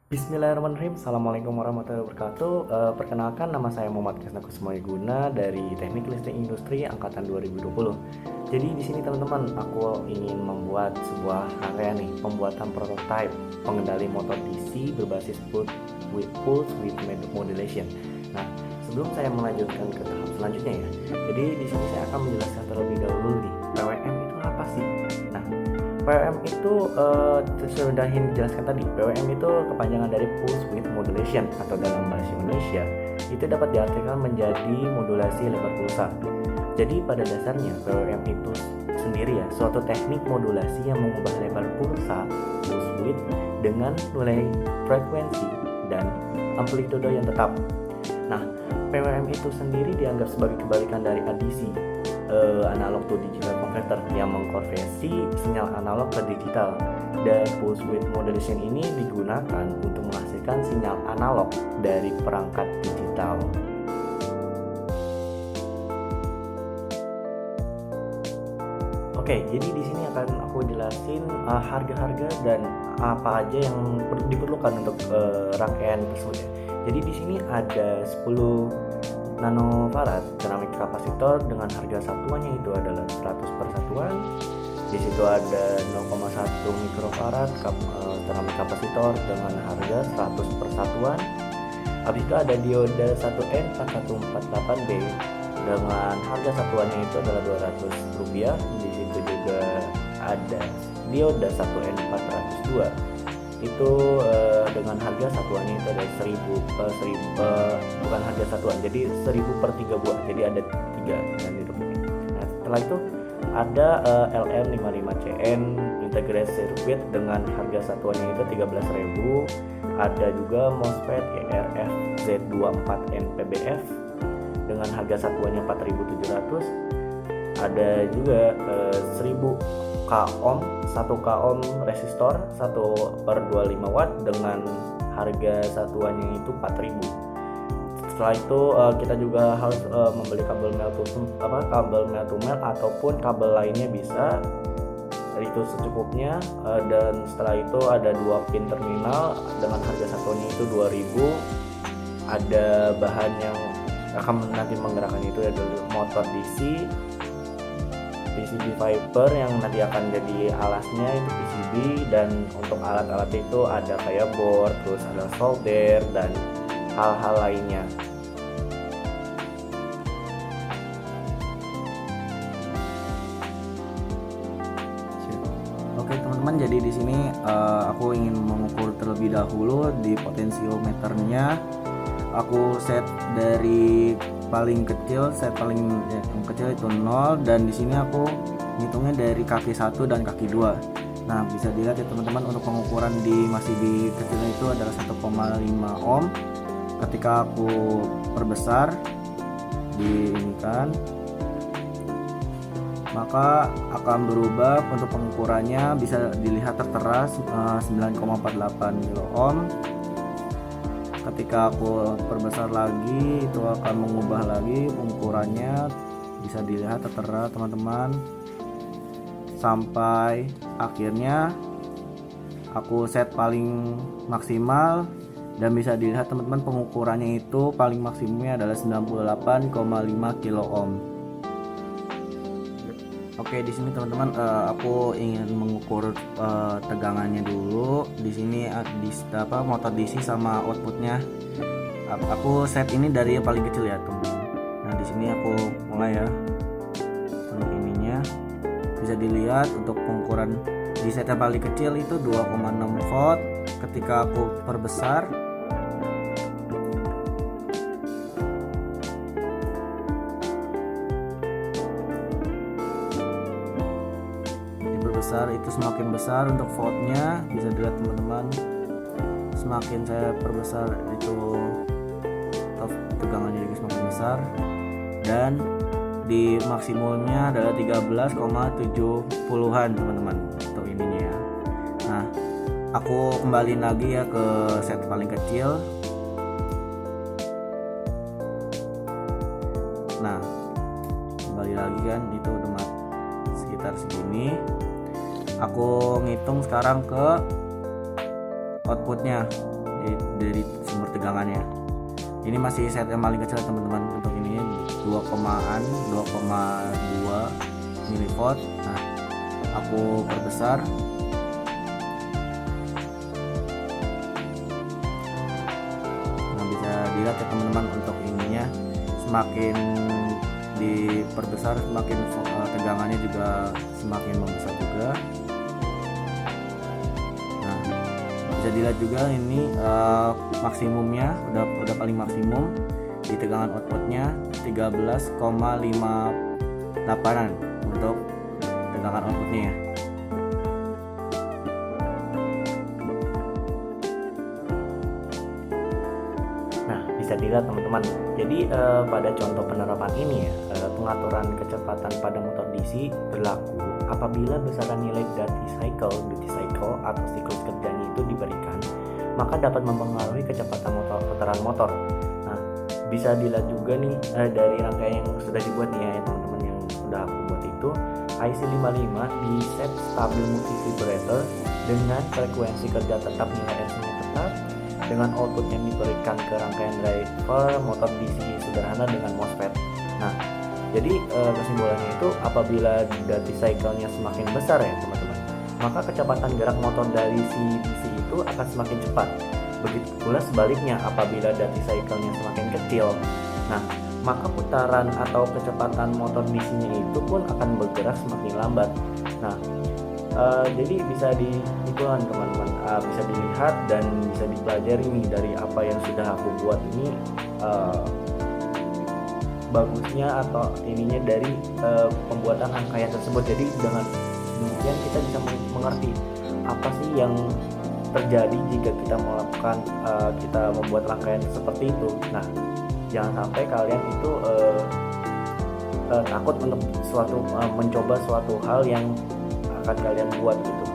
Bismillahirrahmanirrahim. Assalamualaikum warahmatullahi wabarakatuh. Perkenalkan, nama saya Muhammad Krisna Kusmoyeguna dari Teknik Listrik Industri angkatan 2020. Jadi di sini teman-teman, aku ingin membuat sebuah karya nih, pembuatan prototipe pengendali motor DC berbasis pulse width modulation. Nah, sebelum saya melanjutkan ke tahap selanjutnya ya. Jadi di sini saya akan menjelaskan terlebih dahulu nih, PWM itu apa sih? Nah, PWM itu sudah dijelaskan tadi. PWM itu kepanjangan dari Pulse Width Modulation, atau dalam bahasa Indonesia itu dapat diartikan menjadi modulasi lebar pulsa. Jadi pada dasarnya PWM itu sendiri ya suatu teknik modulasi yang mengubah lebar pulsa pulse width dengan nilai frekuensi dan amplitudo yang tetap. Nah, PWM itu sendiri dianggap sebagai kebalikan dari ADC, analog to digital converter, yang mengkonversi sinyal analog ke digital. Dan pulse width modulation ini digunakan untuk menghasilkan sinyal analog dari perangkat digital. Oke, jadi di sini akan aku jelasin harga-harga dan apa aja yang diperlukan untuk rangkaian tersebut ya. Jadi di sini ada 10 nanofarad keramik kapasitor dengan harga satuannya itu adalah 100 per satuan. Di situ ada 0,1 mikrofarad keramik kapasitor dengan harga 100 per satuan. Habis itu ada dioda 1N4148B dengan harga satuannya itu adalah Rp200. Di situ juga ada dioda 1N402 itu dengan harga satuannya itu ada 1000 bukan harga satuan, jadi 1000 per 3 buah, jadi ada 3 dan di dokumen. Nah, setelah itu ada LM55CN integrated circuit dengan harga satuannya itu 13.000. Ada juga MOSFET ERF Z24NPBF dengan harga satuannya 4.700. Ada juga 1000 k ohm, 1 k ohm resistor 1 per 25 watt dengan harga satuannya itu 4.000. Setelah itu kita juga harus membeli kabel male to male ataupun kabel lainnya bisa, itu secukupnya. Dan setelah itu ada 2 pin terminal dengan harga satuannya itu 2.000. Ada bahan yang akan nanti menggerakkan itu adalah motor DC, PCB fiber yang nanti akan jadi alasnya itu PCB, dan untuk alat-alat itu ada kayak board, terus ada solder dan hal-hal lainnya. Oke teman-teman, jadi di sini aku ingin mengukur terlebih dahulu di potensiometernya. Aku set dari paling kecil, yang kecil itu 0, dan di sini aku ngitungnya dari kaki 1 dan kaki 2. Nah, bisa dilihat ya teman-teman, untuk pengukuran masih di kecilnya itu adalah 1,5 ohm. Ketika aku perbesar di ini kan, maka akan berubah untuk pengukurannya, bisa dilihat tertera 9,48 kilo ohm. Ketika aku perbesar lagi, itu akan mengubah lagi ukurannya, bisa dilihat tertera teman-teman, sampai akhirnya aku set paling maksimal, dan bisa dilihat teman-teman pengukurannya itu paling maksimumnya adalah 98,5 kilo ohm. Oke, di sini teman-teman aku ingin mengukur tegangannya dulu. Di sini motor DC sama outputnya. Aku set ini dari yang paling kecil ya teman-teman. Nah, di sini aku mulai ya untuk ininya. Bisa dilihat untuk pengukuran di set yang paling kecil itu 2,6 volt. Ketika aku perbesar, itu semakin besar untuk voltnya. Bisa dilihat teman-teman, semakin saya perbesar itu tegangannya juga semakin besar, dan di maksimumnya adalah 13,70-an teman-teman untuk ininya ya. Nah, aku kembaliin lagi ya ke set paling kecil. Nah, kembali lagi kan, itu udah sekitar segini. Aku ngitung sekarang ke outputnya, dari sumber tegangannya. Ini masih set yang paling kecil teman-teman. Untuk ini 2,2 milivolt. Nah, aku perbesar. Nah, bisa dilihat ya teman-teman, untuk ininya semakin diperbesar semakin tegangannya juga semakin membesar juga. Nah, bisa dilihat juga ini maksimumnya udah paling maksimum di tegangan outputnya 13,58an untuk tegangan outputnya ya. Nah, bisa dilihat teman-teman. Jadi pada contoh penerapan ini ya, pengaturan kecepatan pada motor DC berlaku apabila besaran nilai duty cycle atau siklus kerjanya itu diberikan, maka dapat mempengaruhi kecepatan putaran motor. Nah, bisa dilihat juga nih dari rangkaian yang sudah dibuat nih ya teman-teman, yang sudah aku buat itu IC55 di set stabil multivibrator dengan frekuensi kerja tetap, nilai RC-nya tetap, dengan output yang diberikan ke rangkaian driver motor DC sederhana dengan MOSFET. Nah, jadi kesimpulannya itu apabila duty cycle-nya semakin besar ya teman-teman, maka kecepatan gerak motor dari si DC itu akan semakin cepat. Begitu pula sebaliknya apabila duty cycle-nya semakin kecil, nah maka putaran atau kecepatan motor DC-nya itu pun akan bergerak semakin lambat. Nah, jadi bisa dihitung teman-teman, bisa dilihat dan bisa dipelajari nih dari apa yang sudah aku buat ini, bagusnya atau ininya dari pembuatan rangkaian tersebut. Jadi dengan demikian kita bisa mengerti apa sih yang terjadi jika kita melakukan kita membuat rangkaian seperti itu. Nah, jangan sampai kalian itu takut untuk mencoba suatu hal yang akan kalian buat gitu.